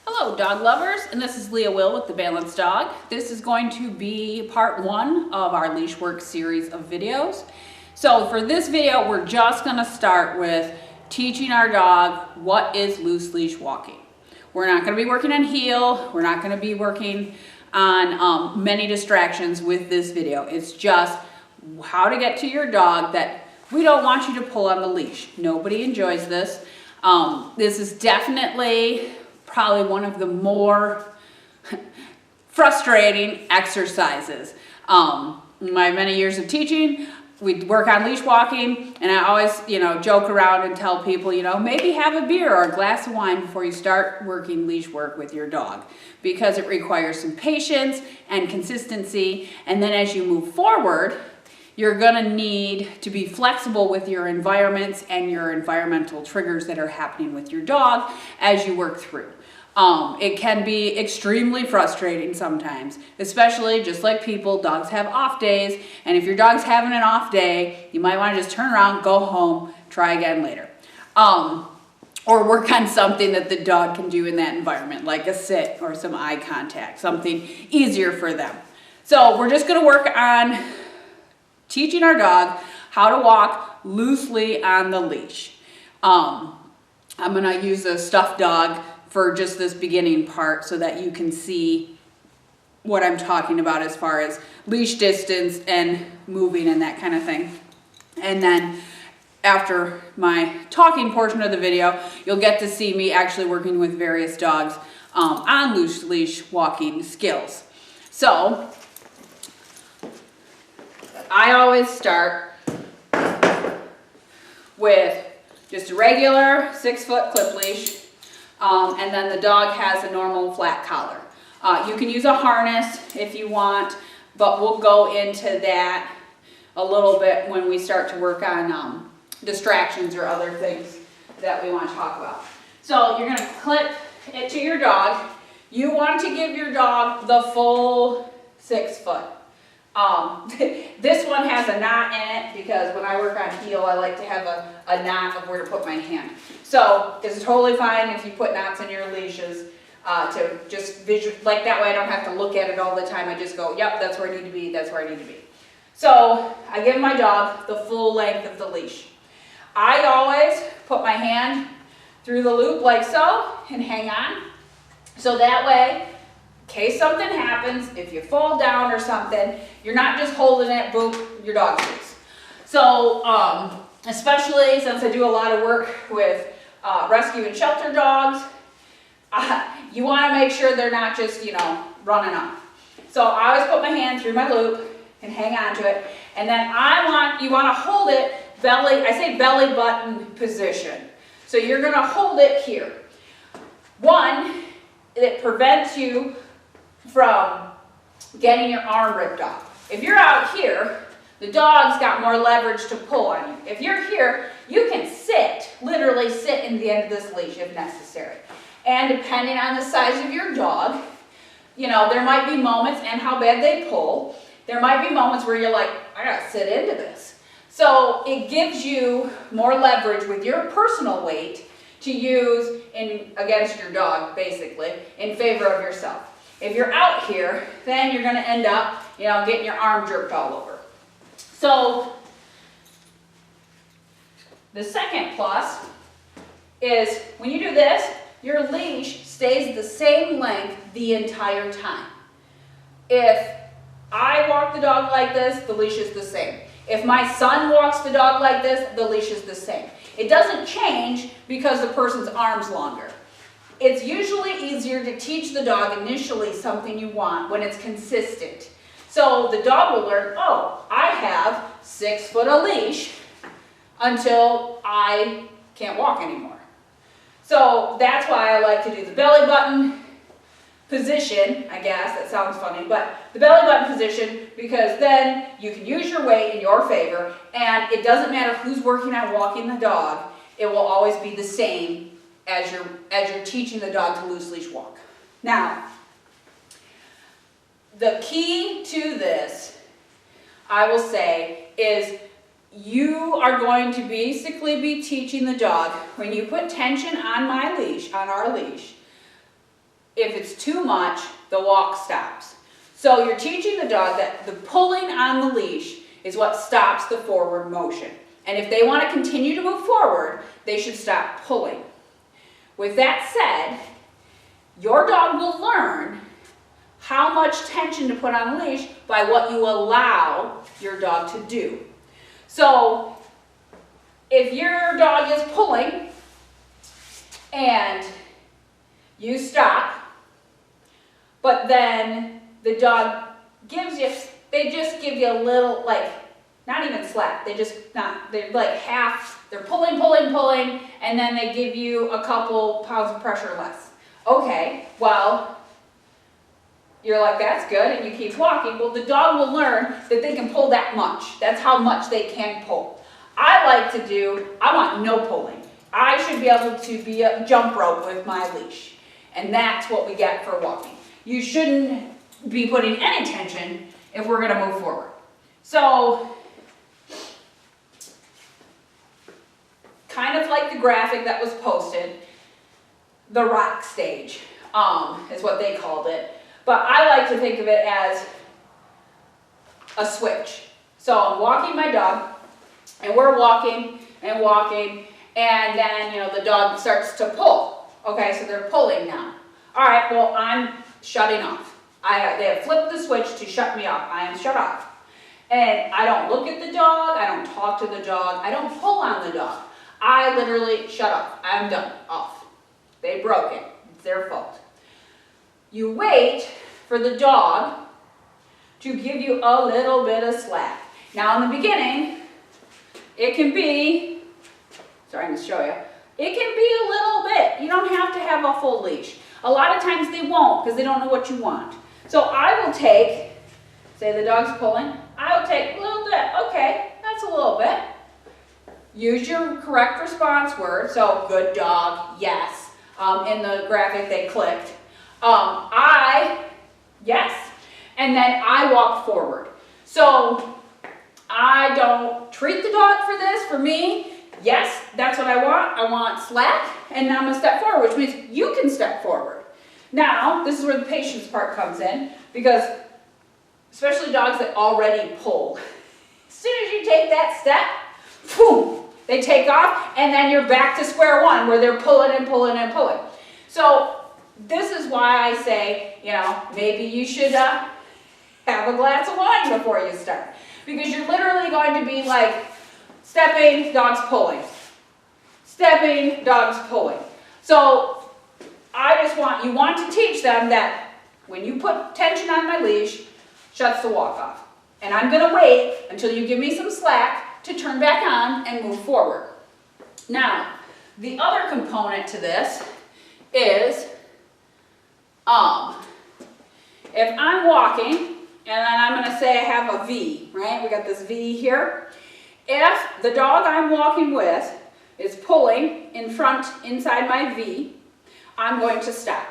Hello dog lovers, and this is Leah Will with The Balanced Dog. This is going to be part one of our leash work series of videos. So for this video, we're just going to start with teaching our dog what is loose leash walking. We're not going to be working on heel, we're not going to be working on many distractions with this video. It's just how to get to your dog that we don't want you to pull on the leash. Nobody enjoys this. This is definitely probably one of the more frustrating exercises. In my many years of teaching, we work on leash walking, and I always, joke around and tell people, maybe have a beer or a glass of wine before you start working leash work with your dog, because it requires some patience and consistency. And then as you move forward, you're gonna need to be flexible with your environments and your environmental triggers that are happening with your dog as you work through. It can be extremely frustrating sometimes, especially just like people, dogs have off days, and if your dog's having an off day, you might want to just turn around, go home, try again later. Or work on something that the dog can do in that environment, like a sit or some eye contact, something easier for them. So we're just going to work on teaching our dog how to walk loosely on the leash. I'm going to use a stuffed dog for just this beginning part so that you can see what I'm talking about as far as leash distance and moving and that kind of thing. And then after my talking portion of the video, you'll get to see me actually working with various dogs on loose leash walking skills. So I always start with just a regular 6-foot clip leash. And then the dog has a normal flat collar. You can use a harness if you want, but we'll go into that a little bit when we start to work on distractions or other things that we want to talk about. So you're going to clip it to your dog. You want to give your dog the full 6 foot. This one has a knot in it because when I work on heel, I like to have a knot of where to put my hand. So it's totally fine if you put knots in your leashes to just visual, like that way I don't have to look at it all the time. I just go, yep, that's where I need to be, that's where I need to be. So I give my dog the full length of the leash. I always put my hand through the loop like so and hang on. So that way, in case something happens, if you fall down or something, you're not just holding it, boom, your dog's loose. So, especially since I do a lot of work with rescue and shelter dogs, you want to make sure they're not just, running off. So I always put my hand through my loop and hang on to it. And then you want to hold it I say belly button position. So you're going to hold it here. One, it prevents you from getting your arm ripped off. If you're out here, the dog's got more leverage to pull on you. If you're here, you can literally sit in the end of this leash if necessary. And depending on the size of your dog, there might be moments, and how bad they pull, there might be moments where you're like, I gotta sit into this. So it gives you more leverage with your personal weight to use against your dog, basically, in favor of yourself. If you're out here, then you're going to end up, getting your arm jerked all over. So the second plus is when you do this, your leash stays the same length the entire time. If I walk the dog like this, the leash is the same. If my son walks the dog like this, the leash is the same. It doesn't change because the person's arm's longer. It's usually easier to teach the dog initially something you want when it's consistent. So the dog will learn, oh, I have 6 foot of leash until I can't walk anymore. So that's why I like to do the belly button position, I guess, that sounds funny, but the belly button position, because then you can use your weight in your favor, and it doesn't matter who's working on walking the dog, it will always be the same as you're teaching the dog to loose leash walk. Now, the key to this, I will say, is you are going to basically be teaching the dog, when you put tension on my leash, on our leash, If it's too much, the walk stops. So you're teaching the dog that the pulling on the leash is what stops the forward motion. And if they want to continue to move forward, they should stop pulling. With that said, your dog will learn how much tension to put on the leash by what you allow your dog to do. So if your dog is pulling and you stop, but then the dog gives you, they just give you a little, like, not even slap, they're like half, they're pulling, and then they give you a couple pounds of pressure less. Okay, well, you're like, that's good, and you keep walking. Well, the dog will learn that they can pull that much. That's how much they can pull. I want no pulling. I should be able to be a jump rope with my leash. And that's what we get for walking. You shouldn't be putting any tension if we're going to move forward. So, kind of like the graphic that was posted, the rock stage is what they called it. But I like to think of it as a switch. So I'm walking my dog, and we're walking, and then, the dog starts to pull. Okay, so they're pulling now. All right, well, I'm shutting off. They have flipped the switch to shut me off. I am shut off. And I don't look at the dog. I don't talk to the dog. I don't pull on the dog. I literally shut off. I'm done. Off. They broke it. It's their fault. You wait for the dog to give you a little bit of slack. Now, in the beginning, it can be, sorry, I'm going to show you. It can be a little bit. You don't have to have a full leash. A lot of times they won't because they don't know what you want. So I will take, say the dog's pulling, I will take a little bit. Okay, that's a little bit. Use your correct response word. So good dog, yes. In the graphic they clicked. Yes. And then I walk forward. So I don't treat the dog for this. For me, yes, that's what I want. I want slack, and now I'm going to step forward, which means you can step forward. Now, this is where the patience part comes in, because especially dogs that already pull, as soon as you take that step, boom, they take off, and then you're back to square one, where they're pulling and pulling and pulling. So this is why I say, maybe you should have a glass of wine before you start, because you're literally going to be like, stepping, dogs pulling. Stepping, dogs pulling. So you want to teach them that when you put tension on my leash, shuts the walk off. And I'm going to wait until you give me some slack to turn back on and move forward. Now, the other component to this is, if I'm walking, and then I'm going to say I have a V, right? We got this V here. If the dog I'm walking with is pulling inside my V, I'm going to stop.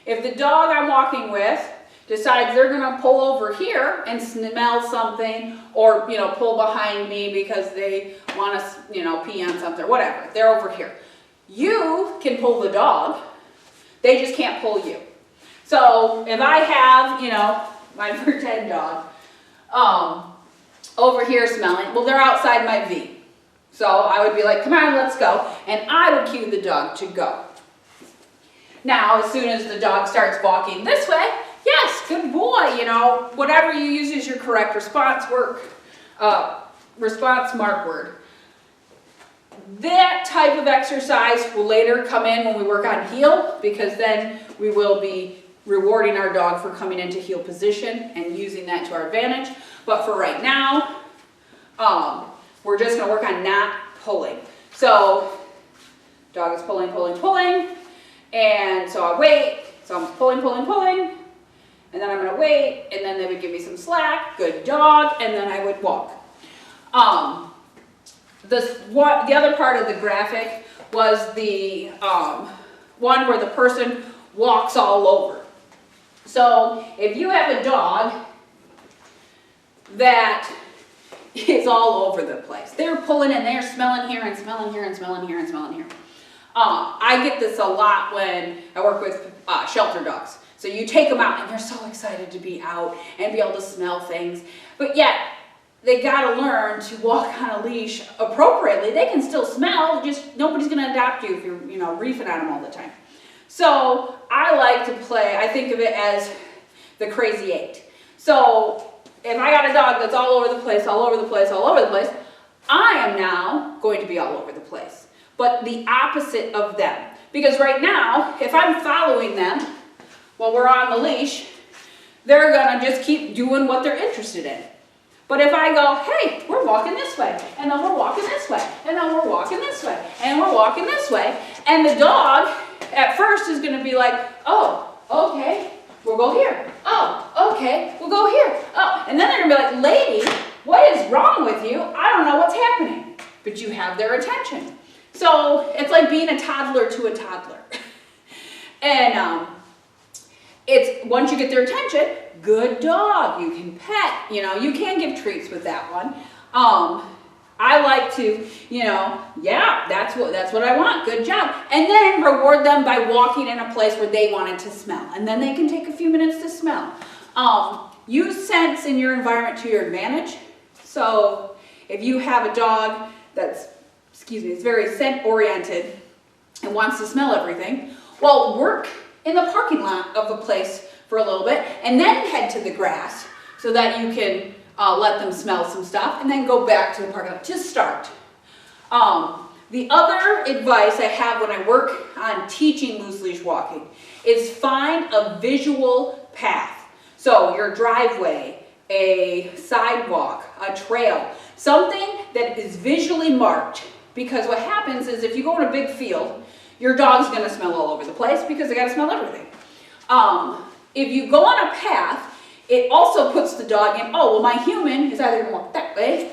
If the dog I'm walking with decides they're going to pull over here and smell something, or pull behind me because they want to pee on something or whatever, they're over here. You can pull the dog, they just can't pull you. So if I have my pretend dog over here smelling, well, they're outside my V. So I would be like, come on, let's go. And I would cue the dog to go. Now, as soon as the dog starts walking this way, yes, good boy, whatever you use as your correct response mark word. That type of exercise will later come in when we work on heel, because then we will be rewarding our dog for coming into heel position and using that to our advantage. But for right now, we're just going to work on not pulling. So, dog is pulling, and so I wait. So I'm pulling, and then I'm going to wait, and then they would give me some slack, good dog, and then I would walk. The other part of the graphic was the one where the person walks all over. So if you have a dog that is all over the place, they're pulling and they're smelling here and smelling here and smelling here and smelling here. I get this a lot when I work with shelter dogs. So you take them out and they're so excited to be out and be able to smell things, but yet they gotta learn to walk on a leash appropriately. They can still smell, just nobody's gonna adopt you if you're, reefing on them all the time. So I like to play, I think of it as the crazy eight. So if I got a dog that's all over the place, all over the place, all over the place, I am now going to be all over the place, but the opposite of them. Because right now, if I'm following them while we're on the leash, they're gonna just keep doing what they're interested in. But if I go, hey, we're walking this way, and then we're walking this way, and then we're walking this way, and we're walking this way, and the dog at first is gonna be like, oh, okay, we'll go here. Oh, okay, we'll go here. Oh, and then they're gonna be like, lady, what is wrong with you? I don't know what's happening. But you have their attention. So it's like being a toddler to a toddler. And it's once you get their attention, good dog, you can pet, you can give treats with that one. I like to, yeah, that's what I want, good job. And then reward them by walking in a place where they wanted to smell. And then they can take a few minutes to smell. Use scents in your environment to your advantage. So if you have a dog that's, is very scent oriented and wants to smell everything, well, work in the parking lot of the place for a little bit and then head to the grass so that you can let them smell some stuff and then go back to the parking lot to start. The other advice I have when I work on teaching loose leash walking is find a visual path. So your driveway, a sidewalk, a trail, something that is visually marked, because what happens is if you go in a big field, your dog's going to smell all over the place because they got to smell everything. If you go on a path, it also puts the dog in, oh, well, my human is either going to walk that way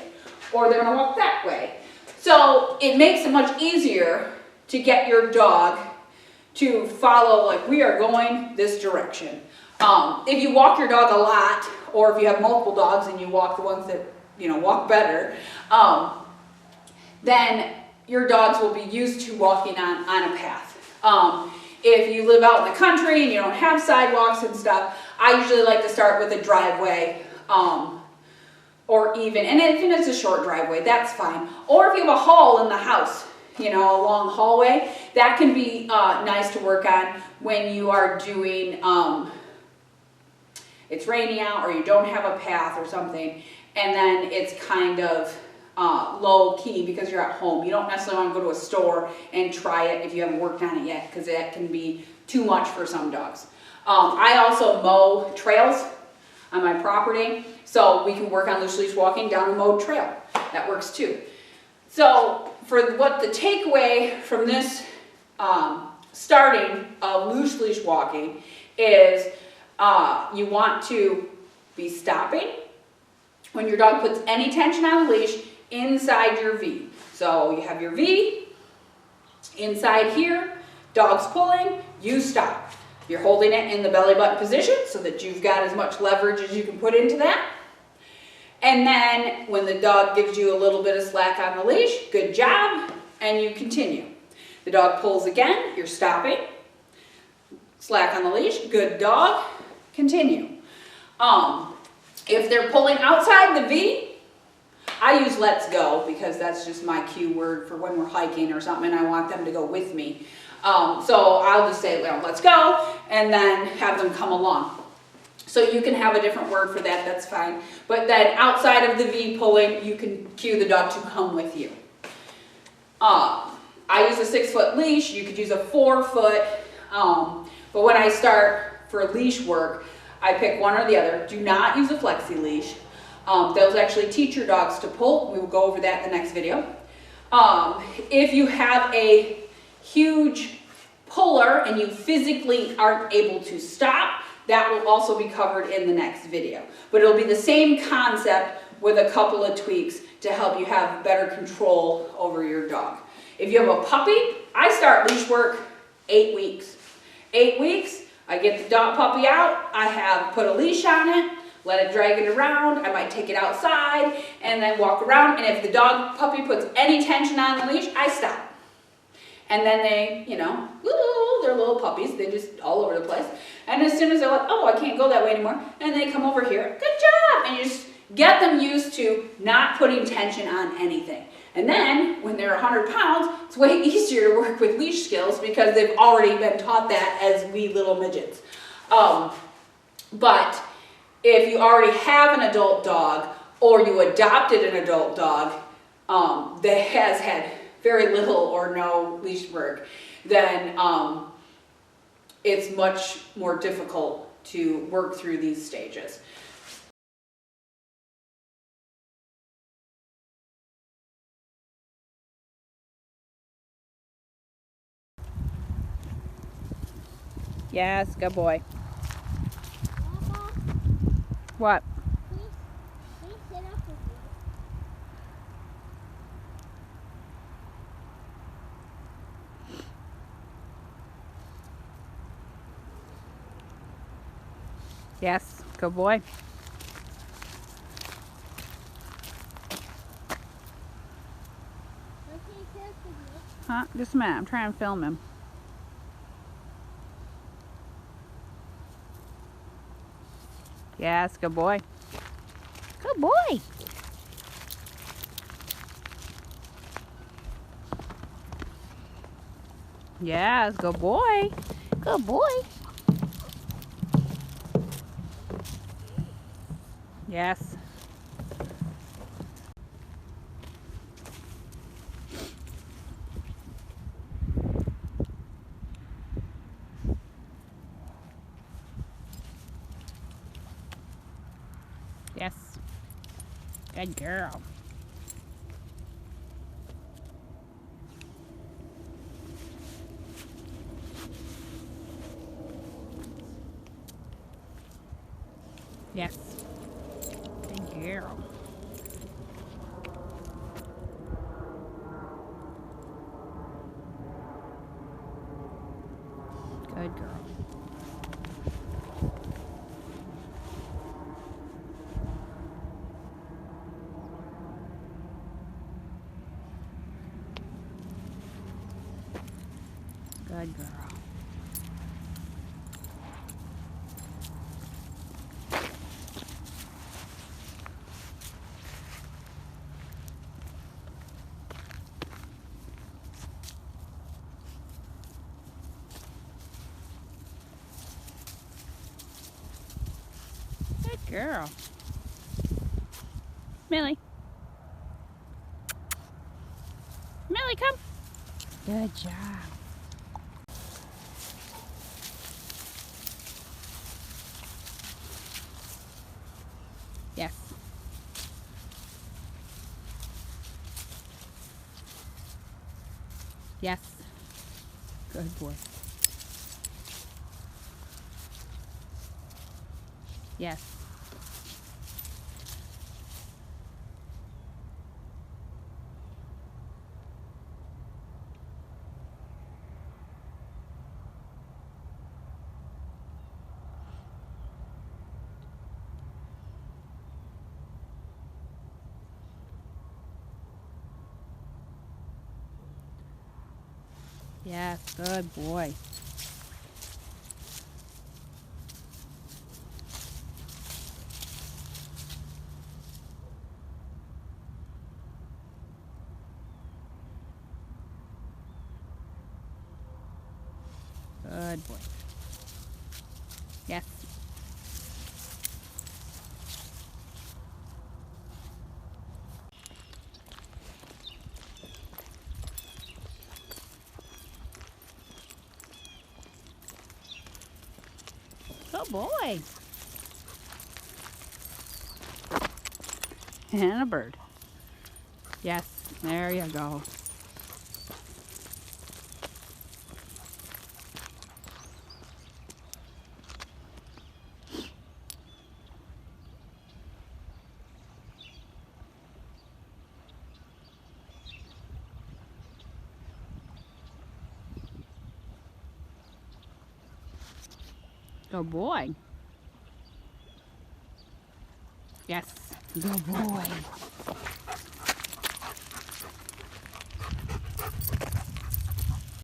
or they're going to walk that way. So it makes it much easier to get your dog to follow, like, we are going this direction. If you walk your dog a lot, or if you have multiple dogs and you walk the ones that, walk better, then your dogs will be used to walking on a path. If you live out in the country and you don't have sidewalks and stuff, I usually like to start with a driveway, or even it's a short driveway, that's fine. Or if you have a hall in the house, a long hallway, that can be nice to work on when you are doing, it's raining out or you don't have a path or something, and then it's kind of low key because you're at home. You don't necessarily want to go to a store and try it if you haven't worked on it yet, because that can be too much for some dogs. I also mow trails on my property, so we can work on loose leash walking down a mowed trail. That works too. So for what the takeaway from this starting of loose leash walking is, you want to be stopping when your dog puts any tension on the leash inside your V. So you have your V inside here, dog's pulling, you stop. You're holding it in the belly button position so that you've got as much leverage as you can put into that. And then when the dog gives you a little bit of slack on the leash, good job, and you continue. The dog pulls again, you're stopping. Slack on the leash, good dog, continue. If they're pulling outside the V, I use let's go because that's just my cue word for when we're hiking or something and I want them to go with me. So I'll just say, well, let's go, and then have them come along. So you can have a different word for that, that's fine. But then outside of the V pulling, you can cue the dog to come with you. I use a 6-foot leash, you could use a 4-foot, but when I start for leash work, I pick one or the other. Do not use a flexi leash. Those actually teach your dogs to pull. We will go over that in the next video. If you have a huge puller and you physically aren't able to stop, that will also be covered in the next video. But it'll be the same concept with a couple of tweaks to help you have better control over your dog. If you have a puppy, I start leash work 8 weeks. 8 weeks, I get the dog puppy out, I have put a leash on it, let it drag it around, I might take it outside and then walk around, and if the dog puppy puts any tension on the leash, I stop. And then they, you know, woo, they're little puppies. They just all over the place. And as soon as they're like, oh, I can't go that way anymore, and they come over here, good job. And you just get them used to not putting tension on anything. And then when they're 100 pounds, it's way easier to work with leash skills because they've already been taught that as wee little midgets. But if you already have an adult dog or you adopted an adult dog that has had very little or no leash work, then it's much more difficult to work through these stages. Yes, good boy. Mama, What? please sit up with me. Yes, good boy. Please sit up with me. Huh? Just a minute. I'm trying to film him. Yes, good boy. Good boy. Yes, good boy. Good boy. Yes. Yes. Good girl. Yes. Good girl. Good girl. Good girl. Good girl. Millie. Millie, come. Good job. Yes. Yes. Good boy. Yes. Yes, good boy. Good boy. Yes. Good boy. And a bird. Yes, there you go. Good boy. Yes, good boy.